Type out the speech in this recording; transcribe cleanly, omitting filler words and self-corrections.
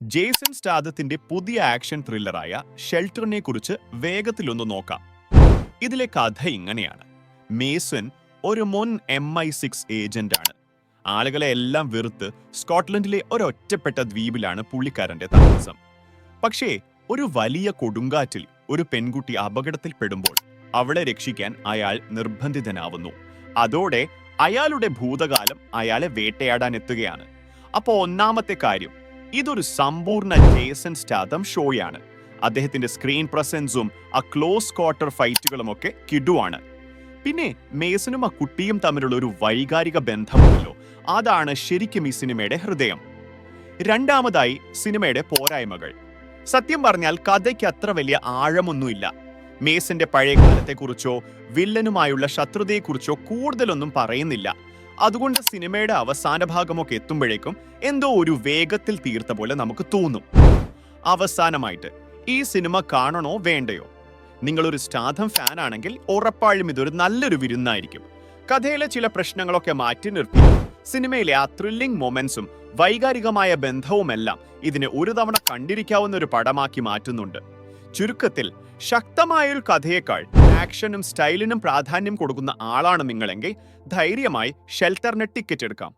Jason സ്റ്റാഥത്തിന്റെ പുതിയ action ത്രില്ലറായ ഷെൽട്ടറിനെ കുറിച്ച് വേഗത്തിലൊന്ന് നോക്കാം. ഇതിലെ കഥ ഇങ്ങനെയാണ്. മേസൺ ഒരു മുൻ MI6 ഏജന്റാണ്. ആളുകളെ എല്ലാം വെറുത്ത് സ്കോട്ട്ലൻഡിലെ ഒരൊറ്റപ്പെട്ട ദ്വീപിലാണ് പുള്ളിക്കാരന്റെ താമസം. പക്ഷേ ഒരു വലിയ കൊടുങ്കാറ്റിൽ ഒരു പെൺകുട്ടി അപകടത്തിൽപ്പെടുമ്പോൾ അവളെ രക്ഷിക്കാൻ അയാൾ നിർബന്ധിതനാവുന്നു. അതോടെ അയാളുടെ ഭൂതകാലം അയാളെ വേട്ടയാടാൻ എത്തുകയാണ്. അപ്പോൾ ഒന്നാമത്തെ കാര്യം, ഇതൊരു സമ്പൂർണ്ണ ജേസൺ സ്റ്റാഥം ഷോയാണ്. അദ്ദേഹത്തിന്റെ സ്ക്രീൻ പ്രസൻസും ആ ക്ലോസ് ക്വാർട്ടർ ഫൈറ്റുകളുമൊക്കെ കിടുവാണ്. പിന്നെ മേസനും ആ കുട്ടിയും തമ്മിലുള്ള ഒരു വൈകാരിക ബന്ധമുണ്ടല്ലോ, അതാണ് ശരിക്കും ഈ സിനിമയുടെ ഹൃദയം. രണ്ടാമതായി, സിനിമയുടെ പോരായ്മകൾ. സത്യം പറഞ്ഞാൽ കഥയ്ക്ക് അത്ര വലിയ ആഴമൊന്നുമില്ല. മേസന്റെ പഴയ കാലത്തെക്കുറിച്ചോ വില്ലനുമായുള്ള ശത്രുതയെക്കുറിച്ചോ കൂടുതലൊന്നും പറയുന്നില്ല. അതുകൊണ്ട് സിനിമയുടെ അവസാന ഭാഗമൊക്കെ എത്തുമ്പോഴേക്കും എന്തോ ഒരു വേഗത്തിൽ തീർത്ത പോലെ നമുക്ക് തോന്നും. അവസാനമായിട്ട്, ഈ സിനിമ കാണണോ വേണ്ടയോ? നിങ്ങളൊരു സ്റ്റാഥം ഫാൻ ആണെങ്കിൽ ഉറപ്പായും ഇതൊരു നല്ലൊരു വിരുന്നായിരിക്കും. കഥയിലെ ചില പ്രശ്നങ്ങളൊക്കെ മാറ്റി നിർത്തി സിനിമയിലെ ആ ത്രില്ലിംഗ് മൊമെന്റ്സും വൈകാരികമായ ബന്ധവുമെല്ലാം ഇതിനെ ഒരു തവണ കണ്ടിരിക്കാവുന്ന ഒരു പടമാക്കി മാറ്റുന്നുണ്ട്. ചുരുക്കത്തിൽ, ശക്തമായൊരു കഥയേക്കാൾ ആക്ഷനും സ്റ്റൈലിനും പ്രാധാന്യം കൊടുക്കുന്ന ആളാണ് നിങ്ങളെങ്കിൽ ധൈര്യമായി ഷെൽട്ടറിന് ടിക്കറ്റ് എടുക്കാം.